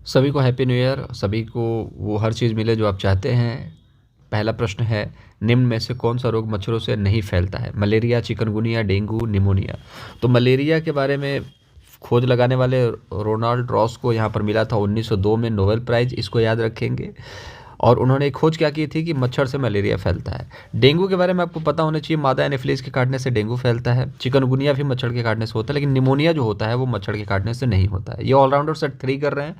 सभी को happy new year. सभी को वो हर चीज़ मिले जो आप चाहते हैं। पहला प्रश्न है, निम्न में से कौन सा रोग मच्छरों से नहीं फैलता है? Malaria, chikungunya, dengue, pneumonia. तो मलेरिया के बारे में खोज लगाने वाले रोनाल्ड रॉस को यहाँ पर मिला था 1902 में नोबेल प्राइज़, इसको याद रखेंगे। और उन्होंने एक खोज क्या की थी कि मच्छर से मलेरिया फैलता है। डेंगू के बारे में आपको पता होना चाहिए, मादा एनोफिलीज के काटने से डेंगू फैलता है। चिकनगुनिया भी मच्छर के काटने से होता है, लेकिन निमोनिया जो होता है वो मच्छर के काटने से नहीं होता है। ये ऑलराउंडर सेट 3 कर रहे हैं।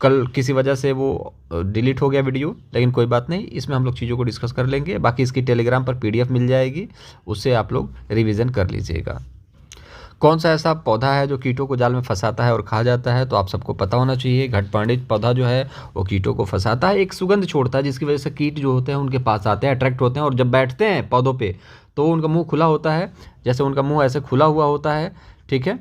कल किसी वजह से वो डिलीट हो गया वीडियो, लेकिन कोई बात नहीं, इसमें हम लोग चीज़ों को डिस्कस कर लेंगे। बाकी इसकी टेलीग्राम पर पीडीएफ मिल जाएगी, उससे आप लोग रिवीजन कर लीजिएगा। कौन सा ऐसा पौधा है जो कीटों को जाल में फंसाता है और खा जाता है? तो आप सबको पता होना चाहिए, घटपर्णी पौधा जो है वो कीटों को फंसाता है, एक सुगंध छोड़ता है जिसकी वजह से कीट जो होते हैं उनके पास आते हैं, अट्रैक्ट होते हैं, और जब बैठते हैं पौधों पे तो उनका मुंह खुला होता है, जैसे उनका मुंह ऐसे खुला हुआ होता है, ठीक है।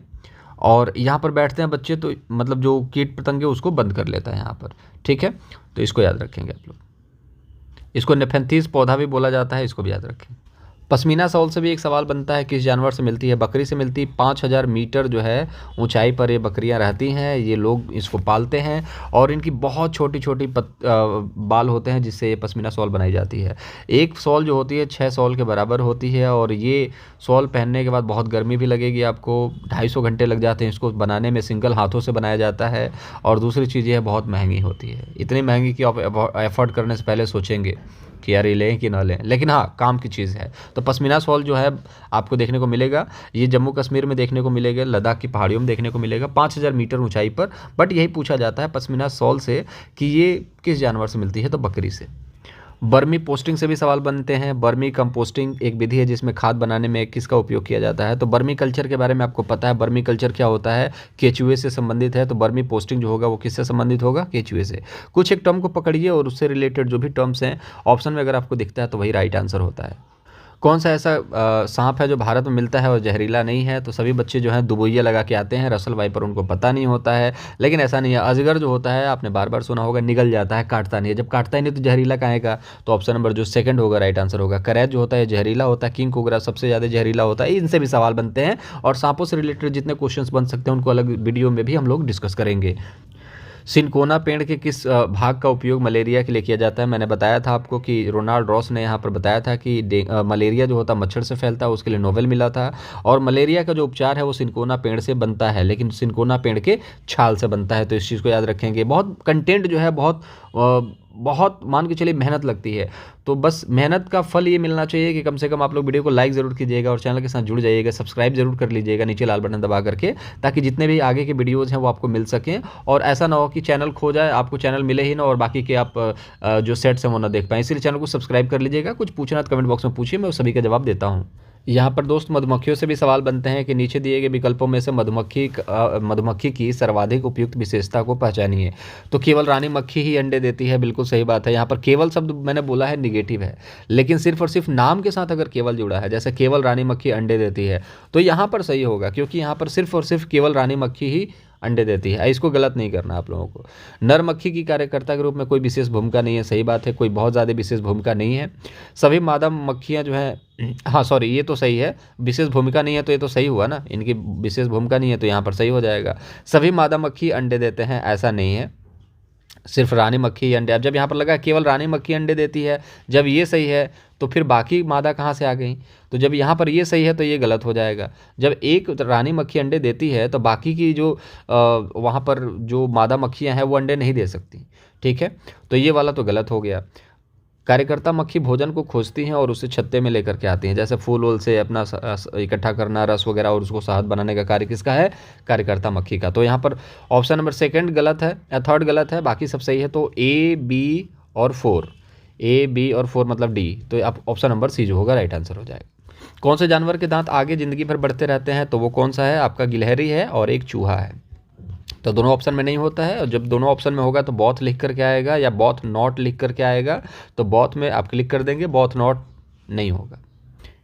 और यहाँ पर बैठते हैं बच्चे तो मतलब जो कीट पतंगे उसको बंद कर लेता है यहाँ पर, ठीक है। तो इसको याद रखेंगे आप लोग। इसको नेफेंथीस पौधा भी बोला जाता है, इसको भी याद रखें। पश्मीना शॉल से भी एक सवाल बनता है, किस जानवर से मिलती है? बकरी से मिलती है। 5000 मीटर जो है ऊंचाई पर ये बकरियां रहती हैं, ये लोग इसको पालते हैं और इनकी बहुत छोटी छोटी बाल होते हैं जिससे ये पश्मीना शॉल बनाई जाती है। एक शॉल जो होती है 6 शॉल के बराबर होती है, और ये शॉल पहनने के बाद बहुत गर्मी भी लगेगी आपको। 250 घंटे लग जाते हैं इसको बनाने में, सिंगल हाथों से बनाया जाता है। और दूसरी चीज़ ये बहुत महंगी होती है, इतनी महंगी कि आप एफर्ट करने से पहले सोचेंगे कि यार ये लें कि ना लें, लेकिन हाँ काम की चीज़ है। तो पश्मीना शॉल जो है आपको देखने को मिलेगा, ये जम्मू कश्मीर में देखने को मिलेगा, लद्दाख की पहाड़ियों में देखने को मिलेगा, 5000 मीटर ऊंचाई पर। बट यही पूछा जाता है पश्मीना शॉल से कि ये किस जानवर से मिलती है? तो बकरी से। बर्मी पोस्टिंग से भी सवाल बनते हैं। बर्मी कंपोस्टिंग एक विधि है जिसमें खाद बनाने में किसका उपयोग किया जाता है? तो बर्मी कल्चर के बारे में आपको पता है। बर्मी कल्चर क्या होता है? केचुए से संबंधित है। तो बर्मी पोस्टिंग जो होगा वो किससे संबंधित होगा? केचुए से। कुछ एक टर्म को पकड़िए और उससे रिलेटेड जो भी टर्म्स हैं ऑप्शन में अगर आपको दिखता है तो वही राइट आंसर होता है। कौन सा ऐसा सांप है जो भारत में मिलता है और जहरीला नहीं है? तो सभी बच्चे जो हैं दुबोइया लगा के आते हैं, रसल वाइपर उनको पता नहीं होता है, लेकिन ऐसा नहीं है। अजगर जो होता है आपने बार बार सुना होगा, निगल जाता है, काटता नहीं है। जब काटता ही नहीं तो जहरीला कहाँ का? तो ऑप्शन नंबर जो सेकंड होगा राइट आंसर होगा। करैत जो होता है जहरीला होता है, किंग कोबरा सबसे ज़्यादा जहरीला होता है। इनसे भी सवाल बनते हैं, और सांपों से रिलेटेड जितने क्वेश्चंस बन सकते हैं उनको अलग वीडियो में भी हम लोग डिस्कस करेंगे। सिनकोना पेड़ के किस भाग का उपयोग मलेरिया के लिए किया जाता है? मैंने बताया था आपको कि रोनाल्ड रॉस ने यहाँ पर बताया था कि मलेरिया जो होता है मच्छर से फैलता है, उसके लिए नोबेल मिला था। और मलेरिया का जो उपचार है वो सिनकोना पेड़ से बनता है, लेकिन सिनकोना पेड़ के छाल से बनता है। तो इस चीज़ को याद रखेंगे। बहुत कंटेंट जो है बहुत मान के चलिए मेहनत लगती है, तो बस मेहनत का फल ये मिलना चाहिए कि कम से कम आप लोग वीडियो को लाइक ज़रूर कीजिएगा और चैनल के साथ जुड़ जाइएगा, सब्सक्राइब जरूर कर लीजिएगा नीचे लाल बटन दबा करके, ताकि जितने भी आगे के वीडियोज़ हैं वो आपको मिल सकें। और ऐसा ना हो कि चैनल खो जाए, आपको चैनल मिले ही ना और बाकी के आप जो सेट्स हैं वो ना देख पाएँ। इसलिए चैनल को सब्सक्राइब कर लीजिएगा। कुछ पूछना तो कमेंट बॉक्स में पूछिए, मैं सभी का जवाब देता हूँ। यहाँ पर दोस्त मधुमक्खियों से भी सवाल बनते हैं कि नीचे दिए गए विकल्पों में से मधुमक्खी की सर्वाधिक उपयुक्त विशेषता को पहचानिए। तो केवल रानी मक्खी ही अंडे देती है, बिल्कुल सही बात है। यहाँ पर केवल शब्द मैंने बोला है निगेटिव है, लेकिन सिर्फ और सिर्फ नाम के साथ अगर केवल जुड़ा है, जैसे केवल रानी मक्खी अंडे देती है, तो यहाँ पर सही होगा, क्योंकि यहाँ पर सिर्फ और सिर्फ केवल रानी मक्खी ही अंडे देती है। इसको गलत नहीं करना आप लोगों को। नर मक्खी की कार्यकर्ता के रूप में कोई विशेष भूमिका नहीं है, सही बात है, कोई बहुत ज़्यादा विशेष भूमिका नहीं है। सभी मादा मक्खियाँ जो हैं, हाँ सॉरी ये तो सही है, विशेष भूमिका नहीं है तो ये तो सही हुआ ना, इनकी विशेष भूमिका नहीं है तो यहाँ पर सही हो जाएगा। सभी मादा मक्खी अंडे देते हैं, ऐसा नहीं है, सिर्फ रानी मक्खी ही अंडे। अब जब यहाँ पर लगा केवल रानी मक्खी अंडे देती है, जब ये सही है तो फिर बाकी मादा कहाँ से आ गई? तो जब यहाँ पर ये सही है तो ये गलत हो जाएगा। जब एक रानी मक्खी अंडे देती है तो बाकी की जो वहाँ पर जो मादा मक्खियाँ हैं वो अंडे नहीं दे सकती, ठीक है। तो ये वाला तो गलत हो गया। कार्यकर्ता मक्खी भोजन को खोजती हैं और उसे छत्ते में लेकर के आती हैं, जैसे फूल वूल से अपना इकट्ठा करना रस वगैरह और उसको शहद बनाने का कार्य किसका है? कार्यकर्ता मक्खी का। तो यहाँ पर ऑप्शन नंबर सेकंड गलत है या थर्ड गलत है, बाकी सब सही है। तो ए बी और 4, ए बी और 4 मतलब डी, तो आप ऑप्शन नंबर सी जो होगा राइट आंसर हो जाएगा। कौन से जानवर के दांत आगे ज़िंदगी भर बढ़ते रहते हैं? तो वो कौन सा है? आपका गिलहरी है और एक चूहा है। तो दोनों ऑप्शन में नहीं होता है, और जब दोनों ऑप्शन में होगा तो बॉथ लिख करके आएगा या बॉथ नॉट लिख करके आएगा। तो बॉथ में आप क्लिक कर देंगे, बॉथ नॉट नहीं होगा।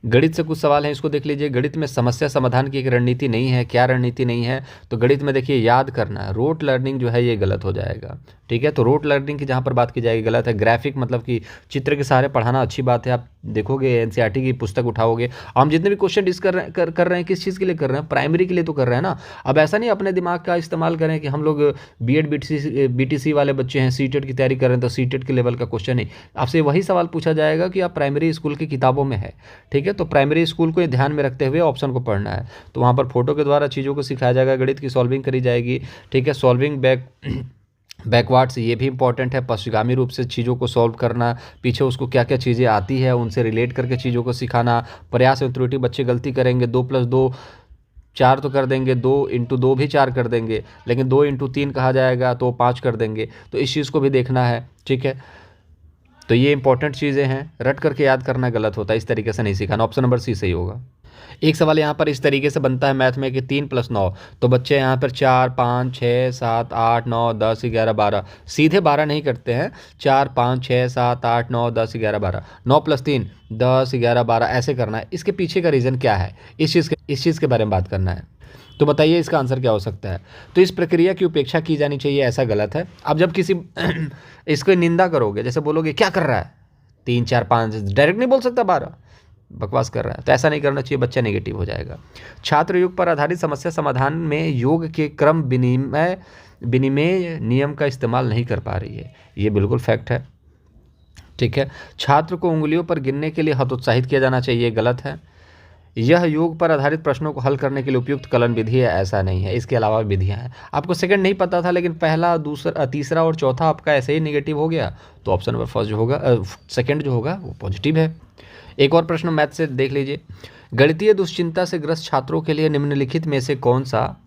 गणित से कुछ सवाल हैं, इसको देख लीजिए। गणित में समस्या समाधान की एक रणनीति नहीं है, क्या रणनीति नहीं है? तो गणित में देखिए याद करना है, रोट लर्निंग जो है ये गलत हो जाएगा, ठीक है। तो रोट लर्निंग की जहाँ पर बात की जाएगी गलत है। ग्राफिक मतलब कि चित्र के सहारे पढ़ाना अच्छी बात है, आप देखोगे, एनसीईआरटी की पुस्तक उठाओगे, हम जितने भी क्वेश्चन कर रहे हैं किस चीज़ के लिए कर रहे हैं, प्राइमरी के लिए तो कर रहे हैं ना। अब ऐसा नहीं अपने दिमाग का इस्तेमाल करें कि हम लोग बीएड बीटीसी वाले बच्चे हैं, सीटेट की तैयारी कर रहे हैं तो सीटेट के लेवल का क्वेश्चन नहीं, आपसे वही सवाल पूछा जाएगा कि आप प्राइमरी स्कूल की किताबों में है, ठीक है। तो प्राइमरी स्कूल को ध्यान में रखते हुए ऑप्शन को पढ़ना है। तो वहाँ पर फोटो के द्वारा चीज़ों को सिखाया जाएगा, गणित की सॉल्विंग करी जाएगी, ठीक है। सॉल्विंग बैकवर्ड्स ये भी इंपॉर्टेंट है, पश्चिगामी रूप से चीज़ों को सॉल्व करना, पीछे उसको क्या क्या चीज़ें आती है उनसे रिलेट करके चीज़ों को सिखाना। प्रयास एवं त्रुटि बच्चे गलती करेंगे, 2+2 4 तो कर देंगे, 2 भी 4 कर देंगे, लेकिन 2 × 3 कहा जाएगा तो 5 कर देंगे, तो इस चीज़ को भी देखना है, ठीक है। तो ये इंपॉर्टेंट चीज़ें हैं, रट करके याद करना गलत होता है, इस तरीके से नहीं सिखाना। ऑप्शन नंबर सी सही होगा। एक सवाल यहाँ पर इस तरीके से बनता है मैथ में कि 3+9, तो बच्चे यहाँ पर 4 5 6 7 8 9 10 11 12, सीधे 12 नहीं करते हैं, 4 5 6 7 8 9 10 11 12, 9+3 10 11 12 ऐसे करना है। इसके पीछे का रीज़न क्या है, इस चीज़ के बारे में बात करना है। तो बताइए इसका आंसर क्या हो सकता है। तो इस प्रक्रिया की उपेक्षा की जानी चाहिए, ऐसा गलत है। अब जब किसी इसको निंदा करोगे, जैसे बोलोगे क्या कर रहा है, 3 4 5, डायरेक्ट नहीं बोल सकता 12, बकवास कर रहा है, तो ऐसा नहीं करना चाहिए, बच्चा नेगेटिव हो जाएगा। छात्र योग पर आधारित समस्या समाधान में योग के क्रम विनिमय नियम का इस्तेमाल नहीं कर पा रही है, ये बिल्कुल फैक्ट है, ठीक है। छात्र को उंगलियों पर गिनने के लिए हतोत्साहित किया जाना चाहिए, गलत है। यह योग पर आधारित प्रश्नों को हल करने के लिए उपयुक्त कलन विधि है, ऐसा नहीं है, इसके अलावा विधियां हैं। आपको सेकंड नहीं पता था, लेकिन पहला दूसरा तीसरा और चौथा आपका ऐसे ही नेगेटिव हो गया, तो ऑप्शन नंबर फर्स्ट जो होगा, सेकंड जो होगा वो पॉजिटिव है। एक और प्रश्न मैथ से देख लीजिए। गणितीय दुश्चिंता से ग्रस्त छात्रों के लिए निम्नलिखित में से कौन सा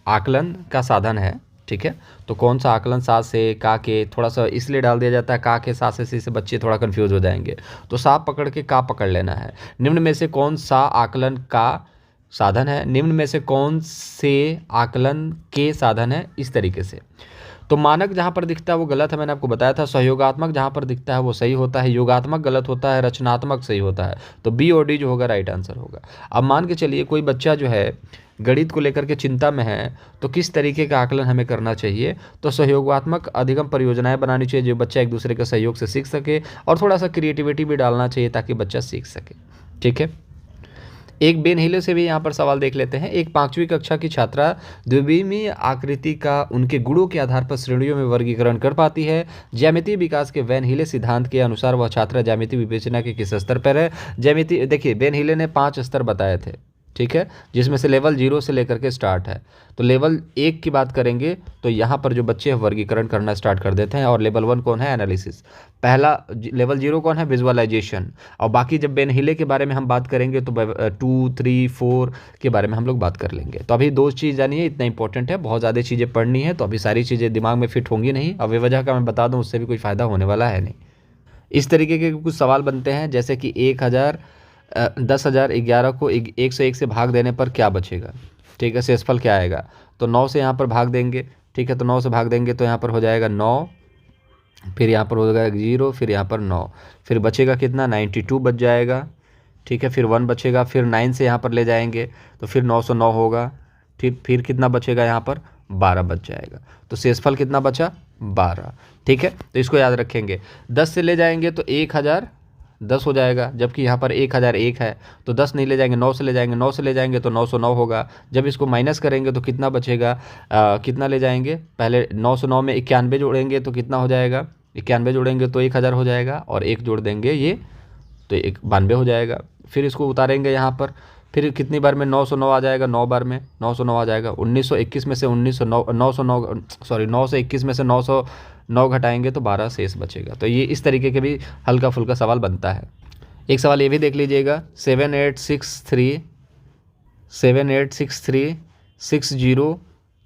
आकलन का साधन है, ठीक है। तो कौन सा आकलन, सात से का के, थोड़ा सा इसलिए डाल दिया जाता है का के सात से सी से बच्चे थोड़ा कंफ्यूज हो जाएंगे, तो सांप पकड़ के का पकड़ लेना है। निम्न में से कौन सा आकलन का साधन है, निम्न में से कौन से आकलन के साधन है, इस तरीके से। तो मानक जहाँ पर दिखता है वो गलत है, मैंने आपको बताया था। सहयोगात्मक जहाँ पर दिखता है वो सही होता है, योगात्मक गलत होता है, रचनात्मक सही होता है। तो बी और डी जो होगा राइट आंसर होगा। अब मान के चलिए कोई बच्चा जो है गणित को लेकर के चिंता में है, तो किस तरीके का आकलन हमें करना चाहिए, तो सहयोगात्मक अधिगम परियोजनाएं बनानी चाहिए, जो बच्चा एक दूसरे के सहयोग से सीख सके, और थोड़ा सा क्रिएटिविटी भी डालना चाहिए ताकि बच्चा सीख सके, ठीक है। एक बेन हिले से भी यहाँ पर सवाल देख लेते हैं। एक 5वीं कक्षा की छात्रा द्विविमीय आकृति का उनके गुणों के आधार पर श्रेणियों में वर्गीकरण कर पाती है। ज्यामितीय विकास के वेन हिले सिद्धांत के अनुसार वह छात्रा ज्यामितीय विवेचना के किस स्तर पर है। ज्यामितीय देखिए, वेन हिले ने 5 स्तर बताए थे, ठीक है, जिसमें से लेवल 0 से लेकर के स्टार्ट है। तो लेवल 1 की बात करेंगे तो यहाँ पर जो बच्चे वर्गीकरण करना स्टार्ट कर देते हैं, और लेवल 1 कौन है, एनालिसिस। पहला लेवल 0 कौन है, विजुअलाइजेशन। और बाकी जब बेन हिले के बारे में हम बात करेंगे तो 2 3 4 के बारे में हम लोग बात कर लेंगे। तो अभी 2 चीज़ जानिए, इतना इंपॉर्टेंट है, बहुत ज़्यादा चीज़ें पढ़नी है, तो अभी सारी चीज़ें दिमाग में फिट होंगी नहीं। अब बेवजह का मैं बता दूँ, उससे भी कोई फ़ायदा होने वाला है नहीं। इस तरीके के कुछ सवाल बनते हैं, जैसे कि 1000 10,000 11 को 101 से भाग देने पर क्या बचेगा, ठीक है, शेषफल क्या आएगा। तो 9 से यहाँ पर भाग देंगे, ठीक है, तो 9 से भाग देंगे तो यहाँ पर हो जाएगा 9, फिर यहाँ पर हो जाएगा 0, फिर यहाँ पर 9, फिर बचेगा कितना, 92 बच जाएगा, ठीक है। फिर 1 बचेगा, फिर 9 से यहाँ पर ले जाएंगे तो फिर 909 होगा, फिर कितना बचेगा, यहाँ पर 12 बच जाएगा। तो शेषफल कितना बचा, 12, ठीक है। तो इसको याद रखेंगे। 10 से ले जाएंगे तो 1010 हो जाएगा, जबकि यहाँ पर 1001 है, तो 10 नहीं ले जाएंगे, 9 से ले जाएंगे, 9 से ले जाएंगे तो 909 होगा। जब इसको माइनस करेंगे तो कितना बचेगा, कितना ले जाएंगे, पहले 909 में 91 जोड़ेंगे तो कितना हो जाएगा, 91 जोड़ेंगे तो 1000 हो जाएगा, और 1 जोड़ देंगे ये तो 92 हो जाएगा। फिर इसको उतारेंगे यहाँ पर, फिर कितनी बार में 909 आ जाएगा, 9 बार में 909 आ जाएगा। 1921 में से 9 से 21 में से 909 घटाएंगे तो 12 शेष बचेगा। तो ये इस तरीके के भी हल्का फुल्का सवाल बनता है। एक सवाल ये भी देख लीजिएगा, 786360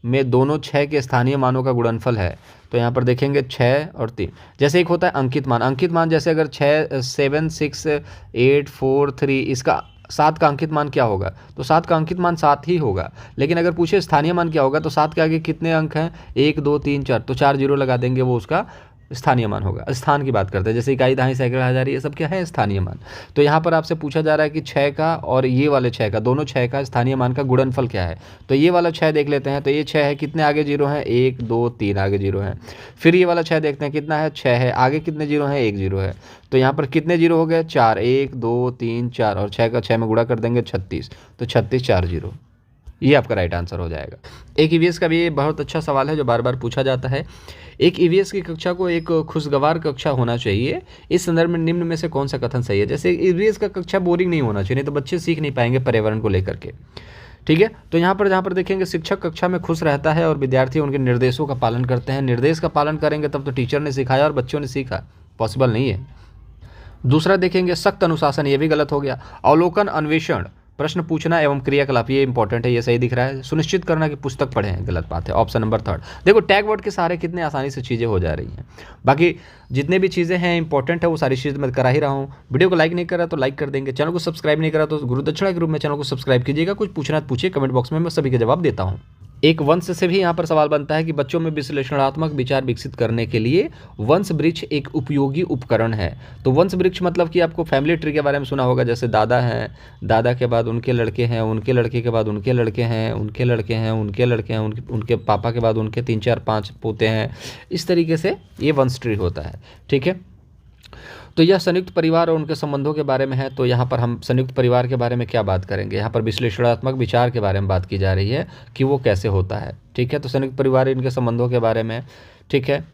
में दोनों 6 के स्थानीय मानों का गुणनफल है। तो यहाँ पर देखेंगे 6 और 3, जैसे एक होता है अंकित मान, जैसे अगर 6 7 6 8 4 3, इसका 7 का अंकित मान क्या होगा, तो 7 का अंकित मान 7 ही होगा। लेकिन अगर पूछे स्थानीय मान क्या होगा, तो 7 के आगे कितने अंक हैं, 1 2 3 4, तो 4 0 लगा देंगे, वो उसका स्थानीय मान होगा। स्थान की बात करते हैं, जैसे इकाई, दहाई, सैकड़ा, हजार, ये सब क्या है? स्थानीय मान। तो यहाँ पर आपसे पूछा जा रहा है कि 6 का और ये वाले 6 का, दोनों 6 का स्थानीय मान का गुणनफल क्या है? तो ये वाला 6 देख लेते हैं। तो ये 6 है, कितने आगे जीरो हैं? 1 2 3 आगे जीरो हैं। फिर ये वाला 6 देखते हैं, कितना है? 6 है, आगे कितने जीरो हैं? 1 जीरो है। तो यहाँ पर कितने जीरो हो गए? 4, 1 2 3 4, और 6 का 6 में गुणा कर देंगे 36, तो 36 4 जीरो, ये आपका राइट आंसर हो जाएगा। एक ईवीएस का भी ये बहुत अच्छा सवाल है जो बार बार पूछा जाता है। एक ईवीएस की कक्षा को एक खुशगवार कक्षा होना चाहिए, इस संदर्भ में निम्न में से कौन सा कथन सही है? जैसे ईवीएस का कक्षा बोरिंग नहीं होना चाहिए, नहीं तो बच्चे सीख नहीं पाएंगे पर्यावरण को लेकर के। ठीक है, तो यहाँ पर जहाँ पर देखेंगे शिक्षक कक्षा में खुश रहता है और विद्यार्थी उनके निर्देशों का पालन करते हैं। निर्देश का पालन करेंगे तब तो टीचर ने सिखाया और बच्चों ने सीखा, पॉसिबल नहीं है। दूसरा देखेंगे सख्त अनुशासन, ये भी गलत हो गया। अवलोकन, अन्वेषण, प्रश्न पूछना एवं क्रियाकलाप, ये इंपॉर्टेंट है, ये सही दिख रहा है। सुनिश्चित करना कि पुस्तक पढ़ें, गलत बात है। Option number 3। देखो टैग वर्ड के सहारे कितने आसानी से चीज़ें हो जा रही हैं। बाकी जितने भी चीज़ें हैं इंपॉर्टेंट है वो सारी चीज़ें मैं करा ही रहा हूँ। वीडियो को लाइक नहीं करा तो लाइक कर देंगे, चैनल को सब्सक्राइब नहीं करा तो गुरु दक्षिणा के रूप में चैनल को सब्सक्राइब कीजिएगा। कुछ पूछना तो पूछिए कमेंट बॉक्स में, मैं सभी के जवाब देता हूँ। एक वंश से भी यहाँ पर सवाल बनता है कि बच्चों में विश्लेषणात्मक विचार विकसित करने के लिए वंश वृक्ष एक उपयोगी उपकरण है। तो वंश वृक्ष मतलब कि आपको फैमिली ट्री के बारे में सुना होगा, जैसे दादा हैं, दादा के बाद उनके लड़के हैं, उनके लड़के के बाद उनके लड़के हैं, उनके लड़के हैं, उनके लड़के हैं, उनके पापा के बाद उनके 3 4 5 पोते हैं। इस तरीके से ये वंश ट्री होता है। ठीक है, तो यह संयुक्त परिवार और उनके संबंधों के बारे में है। तो यहाँ पर हम संयुक्त परिवार के बारे में क्या बात करेंगे? यहाँ पर विश्लेषणात्मक विचार के बारे में बात की जा रही है कि वो कैसे होता है। ठीक है, तो संयुक्त परिवार इनके संबंधों के बारे में। ठीक है,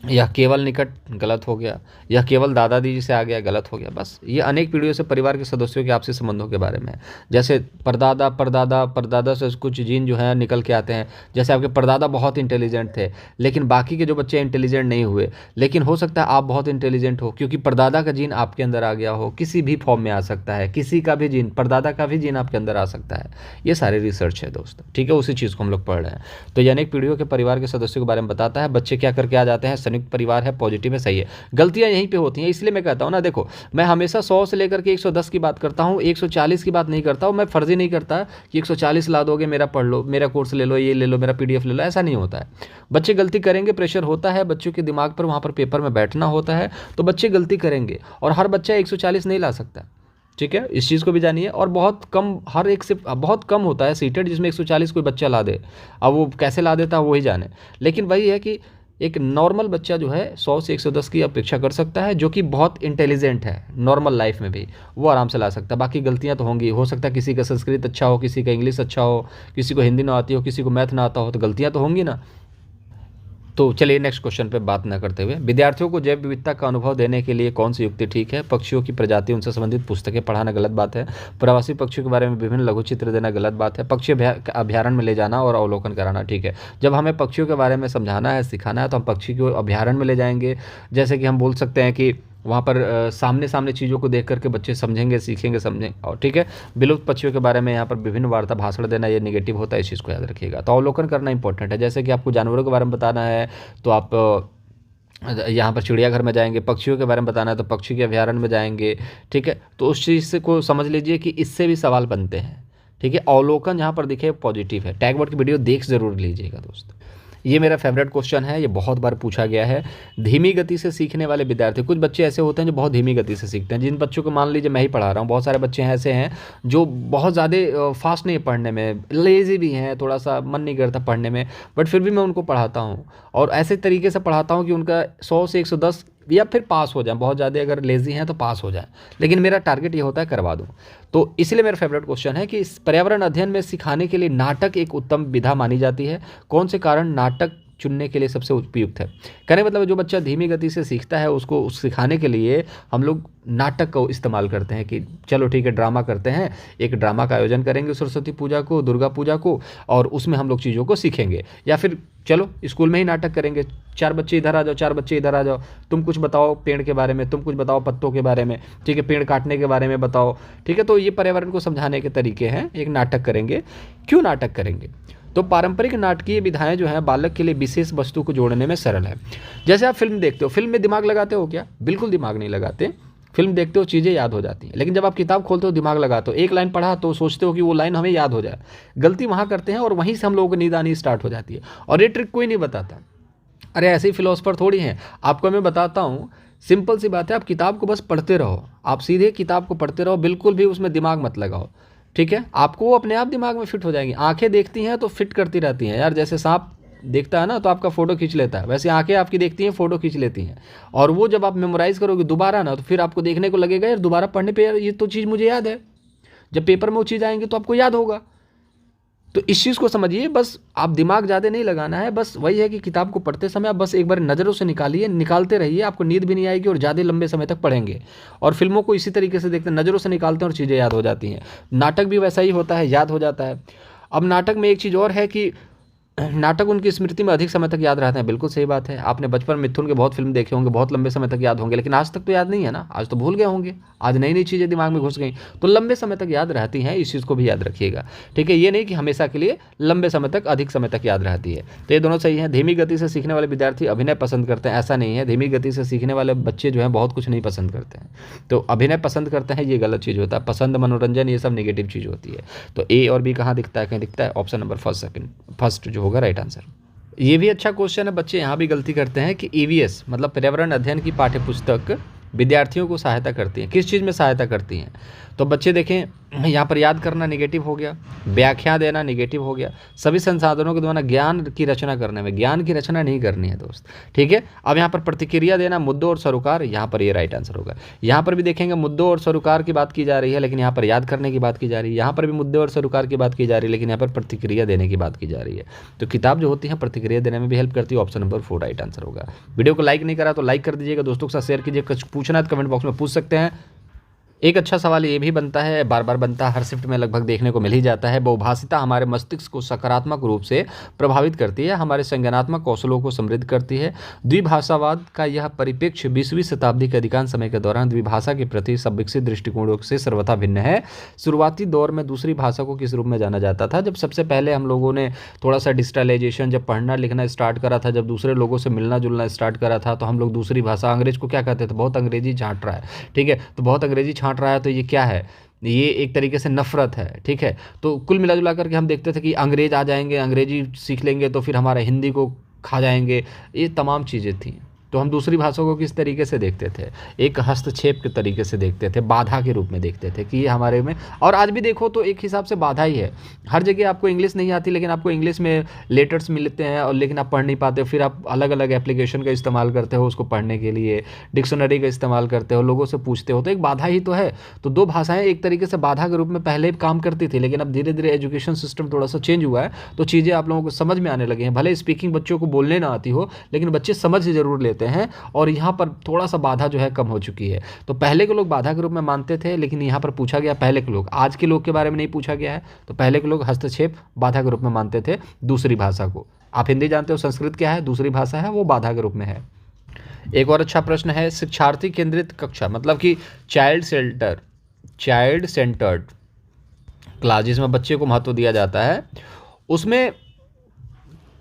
यह केवल निकट, गलत हो गया। यह केवल दादा दादी से आ गया, गलत हो गया। बस ये अनेक पीढ़ियों से परिवार के सदस्यों के आपसी संबंधों के बारे में है। जैसे परदादा परदादा परदादा से कुछ जीन जो है निकल के आते हैं। जैसे आपके परदादा बहुत इंटेलिजेंट थे, लेकिन बाकी के जो बच्चे इंटेलिजेंट नहीं हुए, लेकिन हो सकता है आप बहुत इंटेलिजेंट हो, क्योंकि परदादा का जीन आपके अंदर आ गया हो। किसी भी फॉर्म में आ सकता है, किसी का भी जीन, परदादा का भी जीन आपके अंदर आ सकता है। ये सारे रिसर्च है दोस्तों। ठीक है, उसी चीज़ को हम लोग पढ़ रहे हैं। तो ये अनेक पीढ़ियों के परिवार के सदस्यों के बारे में बताता है। बच्चे क्या करके आ जाते हैं? संयुक्त परिवार है, पॉजिटिव है, सही है। गलतियां यहीं पे होती हैं, इसलिए मैं कहता हूं ना, देखो मैं हमेशा 100 से लेकर के 110 की बात करता हूं, 140 की बात नहीं करता हूं। मैं फर्जी नहीं करता कि 140 ला दोगे, मेरा पढ़ लो, मेरा कोर्स ले लो, ये ले लो, मेरा पीडीएफ ले लो, ऐसा नहीं होता है। बच्चे गलती करेंगे, प्रेशर होता है बच्चों के दिमाग पर, वहां पर पेपर में बैठना होता है, तो बच्चे गलती करेंगे और हर बच्चा 140 नहीं ला सकता। ठीक है, इस चीज़ को भी जानिए। और बहुत कम, हर एक से बहुत कम होता है सीटेड जिसमें 140 कोई बच्चा ला दे। अब वो कैसे ला देता है वो ही जाने, लेकिन वही है कि एक नॉर्मल बच्चा जो है 100 से 110 की अपेक्षा कर सकता है, जो कि बहुत इंटेलिजेंट है नॉर्मल लाइफ में भी, वो आराम से ला सकता है। बाकी गलतियां तो होंगी, हो सकता है किसी का संस्कृत अच्छा हो, किसी का इंग्लिश अच्छा हो, किसी को हिंदी ना आती हो, किसी को मैथ ना आता हो, तो गलतियां तो होंगी ना। तो चलिए नेक्स्ट क्वेश्चन पे बात न करते हुए, विद्यार्थियों को जैव विविधता का अनुभव देने के लिए कौन सी युक्ति ठीक है? पक्षियों की प्रजाति, उनसे संबंधित पुस्तकें पढ़ाना, गलत बात है। प्रवासी पक्षियों के बारे में विभिन्न लघु चित्र देना, गलत बात है। पक्षी अभ्यारण्य में ले जाना और अवलोकन कराना, ठीक है। जब हमें पक्षियों के बारे में समझाना है, सिखाना है, तो हम पक्षी को अभ्यारण्य में ले जाएंगे। जैसे कि हम बोल सकते हैं कि वहाँ पर सामने सामने चीज़ों को देख करके बच्चे समझेंगे, सीखेंगे, समझेंगे। और ठीक है, विलुप्त पक्षियों के बारे में यहाँ पर विभिन्न वार्ता भाषण देना, ये निगेटिव होता है, इस चीज़ को याद रखिएगा। तो अवलोकन करना इंपॉर्टेंट है। जैसे कि आपको जानवरों के बारे में बताना है तो आप यहाँ पर चिड़ियाघर में जाएंगे, पक्षियों के बारे में बताना है तो पक्षी के अभ्यारण्य में जाएंगे। ठीक है, तो उस चीज़ को समझ लीजिए कि इससे भी सवाल बनते हैं। ठीक है, अवलोकन जहाँ पर दिखे पॉजिटिव है। टैग वर्ड की वीडियो देख जरूर लीजिएगा दोस्तों। ये मेरा फेवरेट क्वेश्चन है, ये बहुत बार पूछा गया है। धीमी गति से सीखने वाले विद्यार्थी, कुछ बच्चे ऐसे होते हैं जो बहुत धीमी गति से सीखते हैं। जिन बच्चों को मान लीजिए मैं ही पढ़ा रहा हूँ, बहुत सारे बच्चे ऐसे हैं जो बहुत ज़्यादा फास्ट नहीं है पढ़ने में, लेजी भी हैं, थोड़ा सा मन नहीं करता पढ़ने में, बट फिर भी मैं उनको पढ़ाता हूँ और ऐसे तरीके से पढ़ाता हूँ कि उनका 100 से 110 या फिर पास हो जाए। बहुत ज़्यादा अगर लेजी हैं तो पास हो जाए, लेकिन मेरा टारगेट ये होता है करवा दूँ। तो इसलिए मेरा फेवरेट क्वेश्चन है कि इस पर्यावरण अध्ययन में सिखाने के लिए नाटक एक उत्तम विधा मानी जाती है। कौन से कारण नाटक चुनने के लिए सबसे उपयुक्त है? कहने मतलब जो बच्चा धीमी गति से सीखता है उसको सिखाने के लिए हम लोग नाटक का इस्तेमाल करते हैं कि चलो ठीक है ड्रामा करते हैं, एक ड्रामा का आयोजन करेंगे सरस्वती पूजा को, दुर्गा पूजा को, और उसमें हम लोग चीज़ों को सीखेंगे। या फिर चलो स्कूल में ही नाटक करेंगे, 4 बच्चे इधर आ जाओ, 4 बच्चे इधर आ जाओ, तुम कुछ बताओ पेड़ के बारे में, तुम कुछ बताओ पत्तों के बारे में, ठीक है, पेड़ काटने के बारे में बताओ। ठीक है, तो ये पर्यावरण को समझाने के तरीके हैं, एक नाटक करेंगे। क्यों नाटक करेंगे? तो पारंपरिक नाटकीय विधाएं जो हैं बालक के लिए विशेष वस्तु को जोड़ने में सरल है। जैसे आप फिल्म देखते हो, फिल्म में दिमाग लगाते हो क्या? बिल्कुल दिमाग नहीं लगाते। फिल्म देखते हो चीज़ें याद हो जाती हैं, लेकिन जब आप किताब खोलते हो दिमाग लगाते हो। एक लाइन पढ़ा तो सोचते हो कि वो लाइन हमें याद हो जाए। गलती वहाँ करते हैं और वहीं से हम लोगों को नींद आनी स्टार्ट हो जाती है। और ये ट्रिक कोई नहीं बताता, अरे ऐसे ही फिलोसफर थोड़ी हैं। आपको मैं बताता हूँ, सिंपल सी बात है, आप किताब को बस पढ़ते रहो, आप सीधे किताब को पढ़ते रहो, बिल्कुल भी उसमें दिमाग मत लगाओ, ठीक है। आपको वो अपने आप दिमाग में फिट हो जाएंगी। आंखें देखती हैं तो फिट करती रहती हैं यार, जैसे सांप देखता है ना तो आपका फोटो खींच लेता है, वैसे आंखें आपकी देखती हैं, फोटो खींच लेती हैं। और वो जब आप मेमोराइज करोगे दोबारा ना, तो फिर आपको देखने को लगेगा यार दोबारा पढ़ने पे यार ये तो चीज़ मुझे याद है। जब पेपर में वो चीज़ आएंगी तो आपको याद होगा। तो इस चीज़ को समझिए, बस आप दिमाग ज़्यादा नहीं लगाना है, बस वही है कि किताब को पढ़ते समय आप बस एक बार नज़रों से निकालिए, निकालते रहिए, आपको नींद भी नहीं आएगी और ज़्यादा लंबे समय तक पढ़ेंगे। और फिल्मों को इसी तरीके से देखते हैं, नज़रों से निकालते हैं और चीज़ें याद हो जाती हैं। नाटक भी वैसा ही होता है, याद हो जाता है। अब नाटक में एक चीज़ और है कि नाटक उनकी स्मृति में अधिक समय तक याद रहते हैं। बिल्कुल सही बात है। आपने बचपन में मिथुन के बहुत फिल्म देखे होंगे, बहुत लंबे समय तक याद होंगे, लेकिन आज तक तो याद नहीं है ना, आज तो भूल गए होंगे, आज नई नई चीज़ें दिमाग में घुस गई, तो लंबे समय तक याद रहती हैं। इस चीज़ को भी याद रखिएगा, ठीक है। ये नहीं कि हमेशा के लिए लंबे समय तक, अधिक समय तक याद रहती है। तो ये दोनों सही है। धीमी गति से सीखने वाले विद्यार्थी अभिनय पसंद करते हैं, ऐसा नहीं है। धीमी गति से सीखने वाले बच्चे जो हैं बहुत कुछ नहीं पसंद करते हैं, तो अभिनय पसंद करते हैं, ये गलत चीज़ होता है। पसंद, मनोरंजन, ये सब नेगेटिव चीज़ होती है। तो ए और बी कहाँ दिखता है, कहीं दिखता है? ऑप्शन नंबर फर्स्ट जो होगा राइट आंसर। ये भी अच्छा क्वेश्चन है। बच्चे यहाँ भी गलती करते हैं कि ईवीएस मतलब पर्यावरण अध्ययन की पाठ्यपुस्तक विद्यार्थियों को सहायता करती है। किस चीज़ में सहायता करती हैं? तो बच्चे देखें, यहाँ पर याद करना निगेटिव हो गया, व्याख्या देना निगेटिव हो गया, सभी संसाधनों के द्वारा ज्ञान की रचना करने में, ज्ञान की रचना नहीं करनी है दोस्त, ठीक है। अब यहाँ पर प्रतिक्रिया देना, मुद्दों और सरोकार, यहाँ पर ये राइट आंसर होगा। यहाँ पर भी देखेंगे मुद्दों और सरोकार की बात की जा रही है, लेकिन यहाँ पर याद करने की बात की जा रही है। यहाँ पर भी मुद्दे और सरोकार की बात की जा रही है, लेकिन यहाँ पर प्रतिक्रिया देने की बात की जा रही है। तो किताब जो होती है प्रतिक्रिया देने में भी हेल्प करती है। ऑप्शन नंबर 4 राइट आंसर होगा। वीडियो को लाइक नहीं करा तो लाइक कर दीजिएगा, दोस्तों के साथ शेयर कीजिए। कुछ पूछना है तो कमेंट बॉक्स में पूछ सकते हैं। एक अच्छा सवाल ये भी बनता है, बार बार बनता है, हर शिफ्ट में लगभग देखने को मिल ही जाता है। बहुभाषिता हमारे मस्तिष्क को सकारात्मक रूप से प्रभावित करती है, हमारे संज्ञानात्मक कौशलों को समृद्ध करती है। द्विभाषावाद का यह परिप्रेक्ष्य 20वीं शताब्दी के अधिकांश समय के दौरान द्विभाषा के प्रति सब विकसित दृष्टिकोणों से सर्वथा भिन्न है। शुरुआती दौर में दूसरी भाषा को किस रूप में जाना जाता था? जब सबसे पहले हम लोगों ने थोड़ा सा डिजिटलाइजेशन, जब पढ़ना लिखना स्टार्ट करा था, जब दूसरे लोगों से मिलना जुलना स्टार्ट करा था, तो हम लोग दूसरी भाषा, अंग्रेज को क्या कहते थे? बहुत अंग्रेजी झाँट रहा है, ठीक है। तो बहुत अंग्रेजी छाँट रहा है, तो ये क्या है? ये एक तरीके से नफरत है, ठीक है। तो कुल मिला जुला करके हम देखते थे कि अंग्रेज आ जाएंगे, अंग्रेजी सीख लेंगे तो फिर हमारा हिंदी को खा जाएंगे, ये तमाम चीज़ें थी। तो हम दूसरी भाषा को किस तरीके से देखते थे? एक हस्तक्षेप के तरीके से देखते थे, बाधा के रूप में देखते थे कि ये हमारे में। और आज भी देखो तो एक हिसाब से बाधा ही है। हर जगह आपको इंग्लिश नहीं आती, लेकिन आपको इंग्लिश में लेटर्स मिलते हैं, और लेकिन आप पढ़ नहीं पाते। फिर आप अलग अलग एप्लीकेशन का इस्तेमाल करते हो उसको पढ़ने के लिए, डिक्शनरी का इस्तेमाल करते हो, लोगों से पूछते हो, तो एक बाधा ही तो है। तो दो भाषाएं एक तरीके से बाधा के रूप में पहले काम करती थी, लेकिन अब धीरे धीरे एजुकेशन सिस्टम थोड़ा सा चेंज हुआ है, तो चीज़ें आप लोगों को समझ में आने लगे हैं। भले स्पीकिंग बच्चों को बोलने ना आती हो, लेकिन बच्चे समझ जरूर लेते हैं, और यहाँ पर थोड़ा सा बाधा जो है कम हो चुकी है। तो पहले के लोग बाधा के रूप में मानते थे, लेकिन यहाँ पर पूछा गया पहले के लोग, आज के लोग के बारे में नहीं पूछा गया है। तो पहले के लोग हस्तक्षेप बाधा के रूप में मानते थे दूसरी भाषा को। आप हिंदी जानते हो, संस्कृत क्या है? दूसरी भाषा है, वो बाधा के रूप में है। एक और अच्छा प्रश्न है, शिक्षार्थी केंद्रित कक्षा मतलब कि चाइल्ड सेंटर्ड क्लास, जिसमें बच्चे को महत्व दिया जाता है, उसमें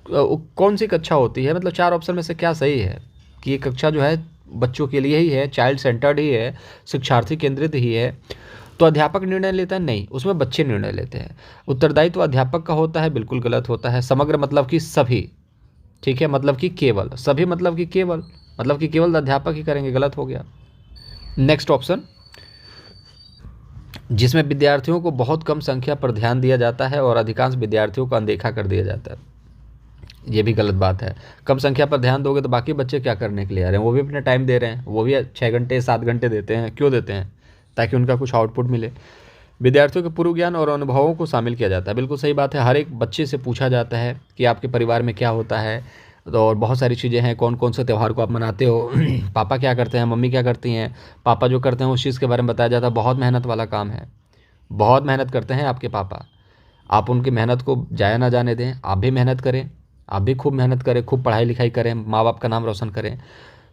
कौन सी कक्षा होती है? मतलब 4 ऑप्शन में से क्या सही है कि ये कक्षा जो है बच्चों के लिए ही है, चाइल्ड सेंटर्ड ही है, शिक्षार्थी केंद्रित ही है? तो अध्यापक निर्णय लेता है? नहीं, उसमें बच्चे निर्णय लेते हैं। उत्तरदायित्व अध्यापक का होता है? बिल्कुल गलत होता है। समग्र मतलब कि सभी, ठीक है, मतलब कि केवल, सभी मतलब कि केवल, मतलब कि केवल अध्यापक ही करेंगे, गलत हो गया। नेक्स्ट ऑप्शन, जिसमें विद्यार्थियों को बहुत कम संख्या पर ध्यान दिया जाता है और अधिकांश विद्यार्थियों को अनदेखा कर दिया जाता है, ये भी गलत बात है। कम संख्या पर ध्यान दोगे तो बाकी बच्चे क्या करने के लिए आ रहे हैं? वो भी अपना टाइम दे रहे हैं, वो भी 6 घंटे 7 घंटे देते हैं। क्यों देते हैं? ताकि उनका कुछ आउटपुट मिले। विद्यार्थियों के पूर्व ज्ञान और अनुभवों को शामिल किया जाता है, बिल्कुल सही बात है। हर एक बच्चे से पूछा जाता है कि आपके परिवार में क्या होता है, तो और बहुत सारी चीज़ें हैं, कौन कौन से त्यौहार को आप मनाते हो, पापा क्या करते हैं, मम्मी क्या करती हैं। पापा जो करते हैं उस चीज़ के बारे में बताया जाता है। बहुत मेहनत वाला काम है, बहुत मेहनत करते हैं आपके पापा। आप उनकी मेहनत को जाया ना जाने दें, आप भी मेहनत करें, आप भी खूब मेहनत करें, खूब पढ़ाई लिखाई करें, माँ बाप का नाम रोशन करें।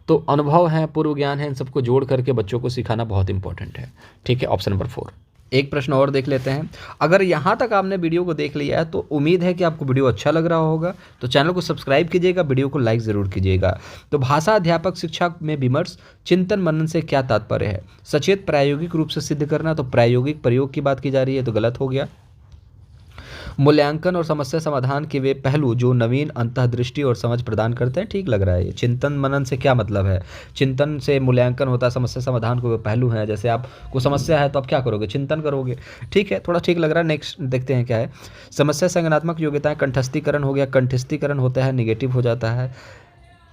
तो अनुभव है, पूर्व ज्ञान है, इन सबको जोड़ करके बच्चों को सिखाना बहुत इंपॉर्टेंट है, ठीक है। Option number 4। एक प्रश्न और देख लेते हैं। अगर यहाँ तक आपने वीडियो को देख लिया है तो उम्मीद है कि आपको वीडियो अच्छा लग रहा होगा, तो चैनल को सब्सक्राइब कीजिएगा, वीडियो को लाइक ज़रूर कीजिएगा। तो भाषा अध्यापक शिक्षा में विमर्श, चिंतन मनन से क्या तात्पर्य है? सचेत प्रायोगिक रूप से सिद्ध करना, तो प्रायोगिक प्रयोग की बात की जा रही है, तो गलत हो गया। मूल्यांकन और समस्या समाधान के वे पहलू जो नवीन अंतर्दृष्टि और समझ प्रदान करते हैं। ठीक लग रहा है ये। चिंतन मनन से क्या मतलब है? चिंतन से मूल्यांकन होता है, समस्या समाधान को वे पहलू हैं। जैसे आपको समस्या है तो आप क्या करोगे? चिंतन करोगे। ठीक है, थोड़ा ठीक लग रहा है। नेक्स्ट देखते हैं क्या है। समस्या संज्ञानात्मक योग्यताएं, कंठस्थीकरण हो गया, कंठस्थीकरण होता है, निगेटिव हो जाता है।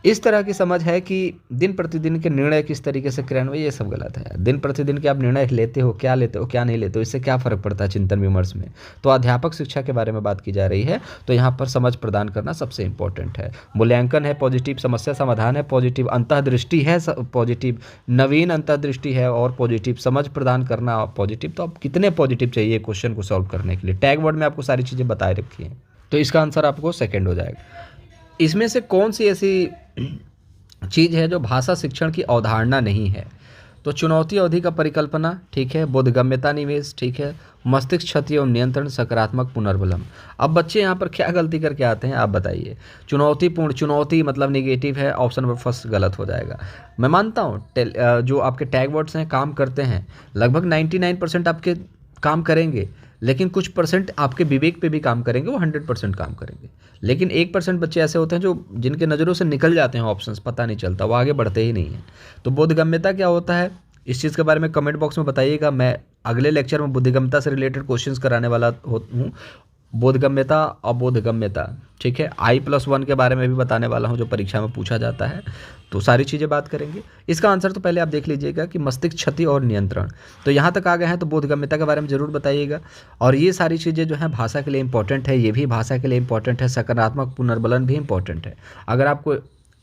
इस तरह की समझ है कि दिन प्रतिदिन के निर्णय किस तरीके से क्रियान्वयन, ये सब गलत है। दिन प्रतिदिन के आप निर्णय लेते हो, क्या लेते हो क्या नहीं लेते हो, इससे क्या फ़र्क पड़ता है चिंतन विमर्श में। तो अध्यापक शिक्षा के बारे में बात की जा रही है, तो यहाँ पर समझ प्रदान करना सबसे इंपॉर्टेंट है। मूल्यांकन है पॉजिटिव, समस्या समाधान है पॉजिटिव, अंतर्दृष्टि है पॉजिटिव, नवीन अंतर्दृष्टि है और पॉजिटिव, समझ प्रदान करना पॉजिटिव। तो अब कितने पॉजिटिव चाहिए क्वेश्चन को सॉल्व करने के लिए? टैग वर्ड में आपको सारी चीज़ें बताए रखी हैं, तो इसका आंसर आपको सेकेंड हो जाएगा। इसमें से कौन सी ऐसी चीज़ है जो भाषा शिक्षण की अवधारणा नहीं है? तो चुनौती अवधि का परिकल्पना, ठीक है, बोधगम्यता निवेश, ठीक है, मस्तिष्क क्षति एवं नियंत्रण, सकारात्मक पुनर्बलम। अब बच्चे यहाँ पर क्या गलती करके आते हैं आप बताइए? चुनौतीपूर्ण, चुनौती मतलब निगेटिव है, ऑप्शन नंबर फर्स्ट गलत हो जाएगा। मैं मानता हूँ जो आपके टैग वर्ड्स हैं काम करते हैं, लगभग 99% आपके काम करेंगे, लेकिन कुछ परसेंट आपके विवेक पे भी काम करेंगे, वो 100% काम करेंगे। लेकिन 1% बच्चे ऐसे होते हैं जो जिनके नज़रों से निकल जाते हैं ऑप्शंस, पता नहीं चलता, वो आगे बढ़ते ही नहीं हैं। तो बोधगम्यता क्या होता है, इस चीज़ के बारे में कमेंट बॉक्स में बताइएगा। मैं अगले लेक्चर में बोधगम्यता से रिलेटेड क्वेश्चंस कराने वाला हूँ। बोधगम्यता, अबोधगम्यता, ठीक है, I+1 के बारे में भी बताने वाला हूँ जो परीक्षा में पूछा जाता है। तो सारी चीज़ें बात करेंगे। इसका आंसर तो पहले आप देख लीजिएगा कि मस्तिष्क क्षति और नियंत्रण। तो यहाँ तक आ गए हैं तो बोधगम्यता के बारे में ज़रूर बताइएगा। और ये सारी चीज़ें जो हैं भाषा के लिए इंपॉर्टेंट है, ये भी भाषा के लिए इंपॉर्टेंट है। सकारात्मक पुनर्बलन भी इंपॉर्टेंट है। अगर आपको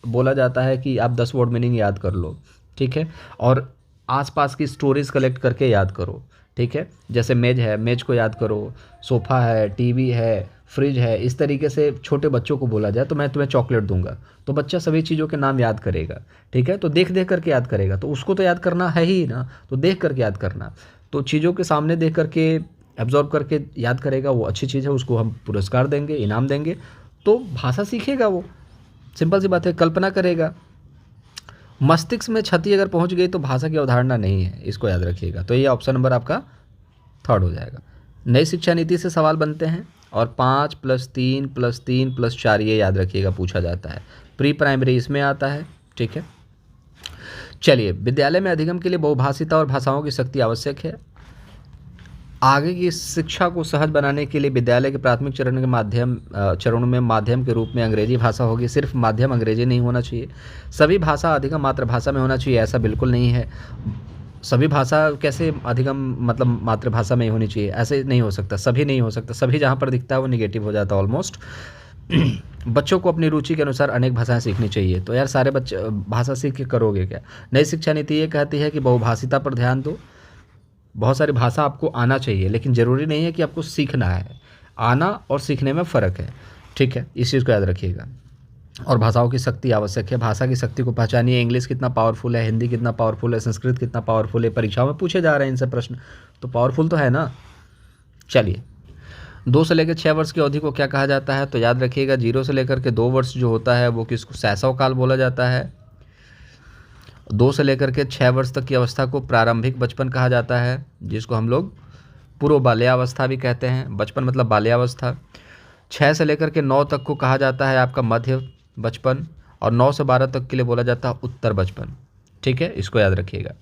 बोला जाता है कि आप 10 वर्ड मीनिंग याद कर लो, ठीक है, और आसपास की स्टोरीज कलेक्ट करके याद करो, ठीक है, जैसे मेज है, मेज को याद करो, सोफ़ा है, टीवी है, फ्रिज है, इस तरीके से छोटे बच्चों को बोला जाए तो मैं तुम्हें चॉकलेट दूंगा, तो बच्चा सभी चीज़ों के नाम याद करेगा, ठीक है। तो देख देख करके याद करेगा, तो उसको तो याद करना है ही ना, तो देख करके याद करना। तो चीज़ों के सामने देख करके एब्जॉर्ब करके याद करेगा, वो अच्छी चीज़ है, उसको हम पुरस्कार देंगे, इनाम देंगे, तो भाषा सीखेगा वो। सिंपल सी बात है। कल्पना करेगा। मस्तिष्क में क्षति अगर पहुंच गई तो भाषा की अवधारणा नहीं है, इसको याद रखिएगा। तो ये ऑप्शन नंबर आपका थर्ड हो जाएगा। नई शिक्षा नीति से सवाल बनते हैं और 5 + 3 + 3 + 4 ये याद रखिएगा पूछा जाता है। प्री प्राइमरी इसमें आता है, ठीक है। चलिए, विद्यालय में अधिगम के लिए बहुभाषिता और भाषाओं की शक्ति आवश्यक है। आगे की शिक्षा को सहज बनाने के लिए विद्यालय के प्राथमिक चरणों में माध्यम के रूप में अंग्रेजी भाषा होगी। सिर्फ माध्यम अंग्रेजी नहीं होना चाहिए। सभी भाषा अधिगम मातृभाषा में होना चाहिए, ऐसा बिल्कुल नहीं है। सभी भाषा कैसे अधिगम मतलब मातृभाषा में ही होनी चाहिए, ऐसे नहीं हो सकता, सभी नहीं हो सकता। सभी जहाँ पर दिखता है वो निगेटिव हो जाता है ऑलमोस्ट। बच्चों को अपनी रुचि के अनुसार अनेक भाषाएं सीखनी चाहिए। तो यार सारे बच्चे भाषा सीख के करोगे क्या? नई शिक्षा नीति ये कहती है कि बहुभाषिता पर ध्यान दो। बहुत सारी भाषा आपको आना चाहिए, लेकिन ज़रूरी नहीं है कि आपको सीखना है। आना और सीखने में फ़र्क है, ठीक है, इस चीज़ को याद रखिएगा। और भाषाओं की शक्ति आवश्यक है। भाषा की शक्ति को पहचानिए। इंग्लिश कितना पावरफुल है, हिंदी कितना पावरफुल है, संस्कृत कितना पावरफुल है। परीक्षाओं में पूछे जा रहे हैं इनसे प्रश्न, तो पावरफुल तो है ना। चलिए, 2 से लेकर 6 वर्ष की अवधि को क्या कहा जाता है? तो याद रखिएगा 0 से लेकर के 2 वर्ष जो होता है वो किसको शैशव काल बोला जाता है। 2 से लेकर के 6 वर्ष तक की अवस्था को प्रारंभिक बचपन कहा जाता है, जिसको हम लोग पूर्व बाल्यावस्था भी कहते हैं। बचपन मतलब बाल्यावस्था। 6 से लेकर के 9 तक को कहा जाता है आपका मध्य बचपन, और 9 से 12 तक के लिए बोला जाता है उत्तर बचपन, ठीक है, इसको याद रखिएगा।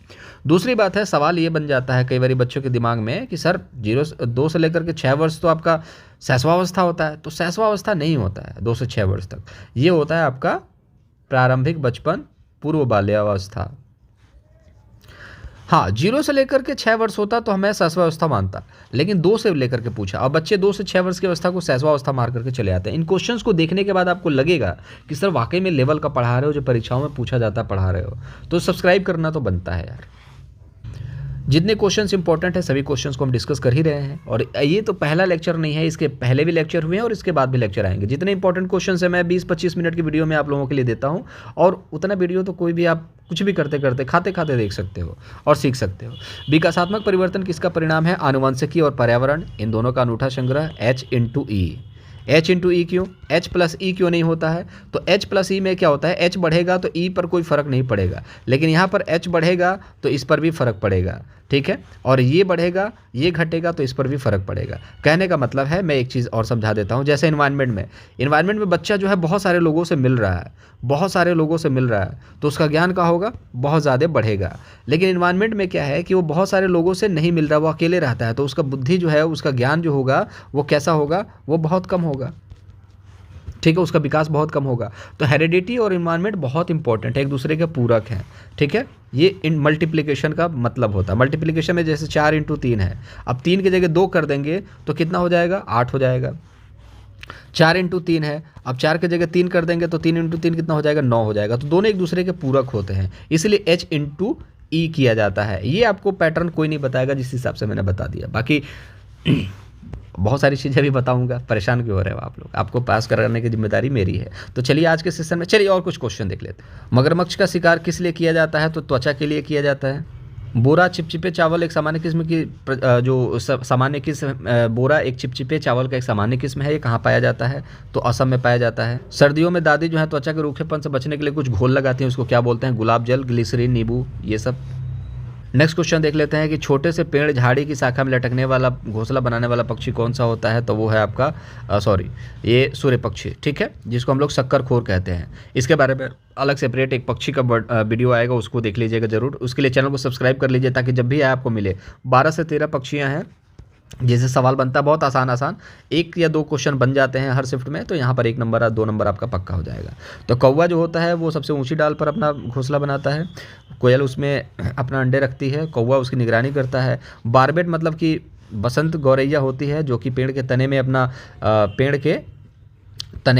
दूसरी बात है, सवाल ये बन जाता है कई बार बच्चों के दिमाग में कि सर 2 से लेकर के 6 वर्ष तो आपका शैशवावस्था होता है। तो शैशवावस्था नहीं होता है 2 से 6 वर्ष तक, ये होता है आपका प्रारंभिक बचपन, पूर्व बाल्यावस्था। हाँ, 0 से लेकर के 6 वर्ष होता तो हमें शैशवावस्था मानता, लेकिन 2 से लेकर के पूछा। अब बच्चे 2 से 6 वर्ष की अवस्था को शैशवावस्था मार करके चले आते हैं। इन क्वेश्चंस को देखने के बाद आपको लगेगा कि सर वाकई में लेवल का पढ़ा रहे हो, जो परीक्षाओं में पूछा जाता है पढ़ा रहे हो। तो सब्सक्राइब करना तो बनता है यार। जितने क्वेश्चंस इंपॉर्टेंट है सभी क्वेश्चंस को हम डिस्कस कर ही रहे हैं, और ये तो पहला लेक्चर नहीं है, इसके पहले भी लेक्चर हुए हैं और इसके बाद भी लेक्चर आएंगे। जितने इंपॉर्टेंट क्वेश्चंस है मैं 20-25 मिनट की वीडियो में आप लोगों के लिए देता हूं, और उतना वीडियो तो कोई भी आप कुछ भी करते करते खाते खाते देख सकते हो और सीख सकते हो। विकासात्मक परिवर्तन किसका परिणाम है? आनुवंशिकी और पर्यावरण, इन दोनों का अनूठा संग्रह। H × E। H × E क्यों? H + E क्यों नहीं होता है? तो H + E में क्या होता है, H बढ़ेगा तो E पर कोई फ़र्क नहीं पड़ेगा, लेकिन यहाँ पर H बढ़ेगा तो इस पर भी फ़र्क पड़ेगा। ठीक है, और ये बढ़ेगा, ये घटेगा तो इस पर भी फ़र्क पड़ेगा। कहने का मतलब है, मैं एक चीज़ और समझा देता हूँ, जैसे इन्वायरमेंट में बच्चा जो है बहुत सारे लोगों से मिल रहा है, बहुत सारे लोगों से मिल रहा है, तो उसका ज्ञान क्या होगा, बहुत ज़्यादा बढ़ेगा। लेकिन इन्वायरमेंट में क्या है कि वो बहुत सारे लोगों से नहीं मिल रहा, वो अकेले रहता है, तो उसका बुद्धि जो है, उसका ज्ञान जो होगा वो कैसा होगा, वो बहुत कम होगा, ठीक है, उसका विकास बहुत कम होगा। तो हेरिडिटी और इन्वायरमेंट बहुत इंपॉर्टेंट है, एक दूसरे के पूरक हैं, ठीक है। ये इन मल्टीप्लिकेशन का मतलब होता है। मल्टीप्लिकेशन में जैसे 4 × 3 है, अब 3 की जगह 2 कर देंगे तो कितना हो जाएगा, 8 हो जाएगा। 4 × 3 है, अब 4 की जगह 3 कर देंगे तो 3 × 3 कितना हो जाएगा, 9 हो जाएगा। तो दोनों एक दूसरे के पूरक होते हैं, इसलिए H × E किया जाता है। ये आपको पैटर्न कोई नहीं बताएगा, जिस हिसाब से मैंने बता दिया। बाकी बहुत सारी चीज़ें भी बताऊंगा, परेशान क्यों हो रहे हो आप लोग, आपको पास कराने की जिम्मेदारी मेरी है। तो चलिए आज के सेशन में चलिए और कुछ क्वेश्चन देख लेते हैं। मगरमच्छ का शिकार किस लिए किया जाता है, तो त्वचा के लिए किया जाता है। बोरा चिपचिपे चावल एक सामान्य किस्म की सामान्य किस्म, बोरा एक चिपचिपे चावल का एक सामान्य किस्म है। ये कहाँ पाया जाता है, तो असम में पाया जाता है। सर्दियों में दादी जो है त्वचा के रूखेपन से बचने के लिए कुछ घोल लगाती हैं, उसको क्या बोलते हैं, गुलाब जल, ग्लिसरीन, नींबू, ये सब। नेक्स्ट क्वेश्चन देख लेते हैं कि छोटे से पेड़ झाड़ी की शाखा में लटकने वाला घोंसला बनाने वाला पक्षी कौन सा होता है, तो वो है आपका ये सूर्य पक्षी, ठीक है, जिसको हम लोग शक्करखोर कहते हैं। इसके बारे में अलग सेपरेट एक पक्षी का वीडियो आएगा, उसको देख लीजिएगा जरूर। उसके लिए चैनल को सब्सक्राइब कर लीजिए ताकि जब भी आए आपको मिले। 12 से 13 पक्षियाँ हैं, जैसे सवाल बनता है बहुत आसान, 1 या 2 क्वेश्चन बन जाते हैं हर शिफ्ट में, तो यहाँ पर 1 नंबर या 2 नंबर आपका पक्का हो जाएगा। तो कौवा जो होता है वो सबसे ऊंची डाल पर अपना घोंसला बनाता है। कोयल उसमें अपना अंडे रखती है, कौवा उसकी निगरानी करता है। बारबेट मतलब कि बसंत गौरैया होती है, जो कि पेड़ के तने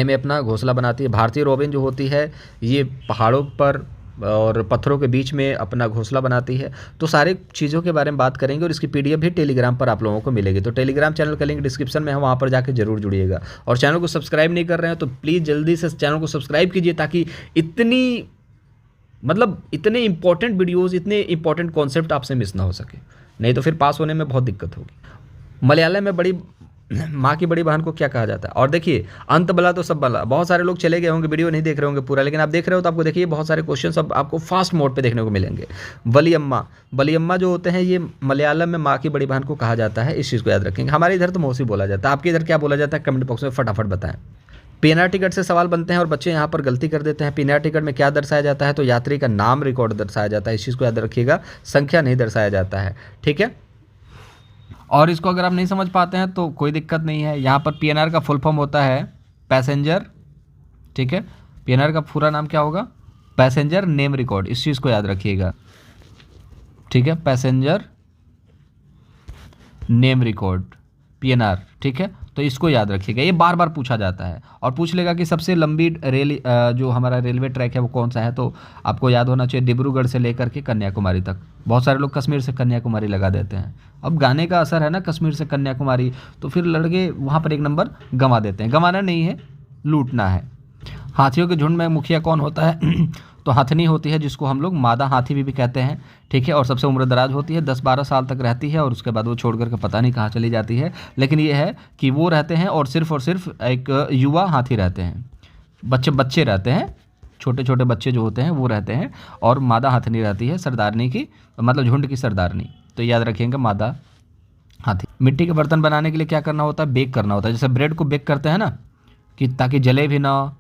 में अपना घोंसला बनाती है। भारतीय रोबिन जो होती है, ये पहाड़ों पर और पत्थरों के बीच में अपना घोंसला बनाती है। तो सारे चीज़ों के बारे में बात करेंगे और इसकी पीडीएफ भी टेलीग्राम पर आप लोगों को मिलेगी। तो टेलीग्राम चैनल का लिंक डिस्क्रिप्शन में है, वहाँ पर जाकर जरूर जुड़िएगा। और चैनल को सब्सक्राइब नहीं कर रहे हैं तो प्लीज़ जल्दी से चैनल को सब्सक्राइब कीजिए, ताकि इतने इंपॉर्टेंट वीडियोज़, इतने इंपॉर्टेंट कॉन्सेप्ट आपसे मिस ना हो सके, नहीं तो फिर पास होने में बहुत दिक्कत होगी। मलयालम में माँ की बड़ी बहन को क्या कहा जाता है। और देखिए, अंत बला तो सब बला। बहुत सारे लोग चले गए होंगे, वीडियो नहीं देख रहे होंगे पूरा, लेकिन आप देख रहे हो तो आपको देखिए बहुत सारे क्वेश्चन सब आपको फास्ट मोड पे देखने को मिलेंगे। बलियम्मा जो होते हैं, ये मलयालम में माँ की बड़ी बहन को कहा जाता है, इस चीज़ को याद रखेंगे। हमारे इधर तो मौसी बोला जाता है, आपके इधर क्या बोला जाता है, कमेंट बॉक्स में फटाफट बताएं। पीएनआर टिकट से सवाल बनते हैं और बच्चे यहाँ पर गलती कर देते हैं। पीएनआर टिकट में क्या दर्शाया जाता है, तो यात्री का नाम रिकॉर्ड दर्शाया जाता है, इस चीज़ को याद रखिएगा, संख्या नहीं दर्शाया जाता है, ठीक है। और इसको अगर आप नहीं समझ पाते हैं तो कोई दिक्कत नहीं है। यहाँ पर पीएनआर का फुल फॉर्म होता है पैसेंजर, ठीक है, पीएनआर का पूरा नाम क्या होगा, पैसेंजर नेम रिकॉर्ड, इस चीज़ को याद रखिएगा, ठीक है, पैसेंजर नेम रिकॉर्ड, पीएनआर, ठीक है। तो इसको याद रखिएगा, ये बार बार पूछा जाता है। और पूछ लेगा कि सबसे लंबी रेल जो हमारा रेलवे ट्रैक है वो कौन सा है, तो आपको याद होना चाहिए डिब्रूगढ़ से लेकर के कन्याकुमारी तक। बहुत सारे लोग कश्मीर से कन्याकुमारी लगा देते हैं, अब गाने का असर है ना, कश्मीर से कन्याकुमारी, तो फिर लड़के वहाँ पर 1 नंबर गंवा देते हैं। गंवाना नहीं है, लूटना है। हाथियों के झुंड में मुखिया कौन होता है तो हथनी होती है, जिसको हम लोग मादा हाथी भी कहते हैं, ठीक है। और सबसे उम्र दराज होती है, 10-12 साल तक रहती है और उसके बाद वो छोड़ करके पता नहीं कहाँ चली जाती है। लेकिन ये है कि वो रहते हैं और सिर्फ एक युवा हाथी रहते हैं, बच्चे रहते हैं, छोटे छोटे बच्चे जो होते हैं वो रहते हैं, और मादा हाथनी रहती है, सरदारनी की, मतलब झुंड की सरदारनी। तो याद रखेंगे मादा हाथी। मिट्टी के बर्तन बनाने के लिए क्या करना होता है, बेक करना होता है। जैसे ब्रेड को बेक करते हैं ना, कि ताकि जले भी ना,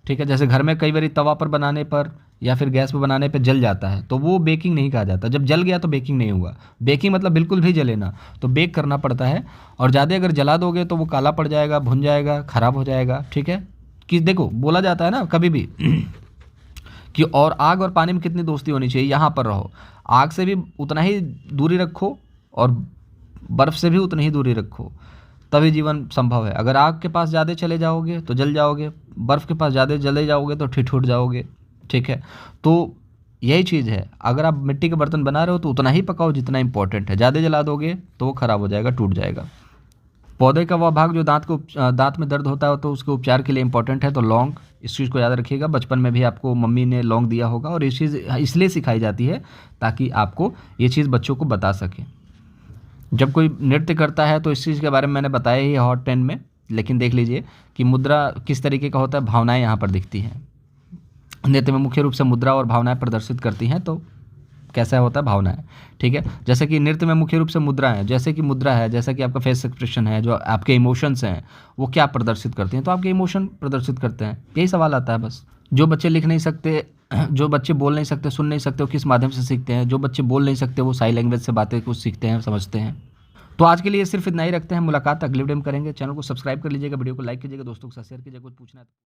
ठीक है। जैसे घर में कई बार तवा पर बनाने पर या फिर गैस पर बनाने पर जल जाता है, तो वो बेकिंग नहीं कहा जाता। जब जल गया तो बेकिंग नहीं हुआ। बेकिंग मतलब बिल्कुल भी जले ना, तो बेक करना पड़ता है। और ज़्यादा अगर जला दोगे तो वो काला पड़ जाएगा, भुन जाएगा, ख़राब हो जाएगा, ठीक है। कि देखो बोला जाता है ना कभी भी कि और आग और पानी में कितनी दोस्ती होनी चाहिए, यहाँ पर रहो, आग से भी उतना ही दूरी रखो और बर्फ़ से भी उतनी ही दूरी रखो, तभी जीवन संभव है। अगर आग के पास ज़्यादा चले जाओगे तो जल जाओगे, बर्फ़ के पास ज़्यादा चले जाओगे तो ठिठुर जाओगे, ठीक है। तो यही चीज़ है, अगर आप मिट्टी के बर्तन बना रहे हो तो उतना ही पकाओ जितना इंपॉर्टेंट है। ज़्यादा जला दोगे तो वो ख़राब हो जाएगा, टूट जाएगा। पौधे का वह भाग जो दांत में दर्द होता है तो उसके उपचार के लिए इंपॉर्टेंट है, तो लौंग, इस चीज़ को याद रखिएगा। बचपन में भी आपको मम्मी ने लौंग दिया होगा, और ये चीज़ इसलिए सिखाई जाती है ताकि आपको ये चीज़ बच्चों को बता सकें। जब कोई नृत्य करता है तो इस चीज़ के बारे में मैंने बताया ही हॉट 10 में, लेकिन देख लीजिए कि मुद्रा किस तरीके का होता है, भावनाएं यहाँ पर दिखती हैं। नृत्य में मुख्य रूप से मुद्रा और भावनाएं प्रदर्शित करती हैं, तो कैसा होता है, भावना है, ठीक है। जैसे कि नृत्य में मुख्य रूप से मुद्रा है, जैसे कि मुद्रा है, जैसा कि आपका फेस एक्सप्रेशन है, जो आपके इमोशंस हैं वो क्या प्रदर्शित करते हैं, तो आपके इमोशन प्रदर्शित करते हैं। यही सवाल आता है बस। जो बच्चे लिख नहीं सकते, जो बच्चे बोल नहीं सकते, सुन नहीं सकते, वो किस माध्यम से सीखते हैं? जो बच्चे बोल नहीं सकते वो साइन लैंग्वेज से बातें कुछ सीखते हैं, समझते हैं। तो आज के लिए सिर्फ इतना ही रखते हैं, मुलाकात अगले वीडियो में करेंगे। चैनल को सब्सक्राइब कर लीजिएगा, वीडियो को लाइक कीजिएगा, दोस्तों के साथ शेयर कीजिएगा। कुछ पूछना है तो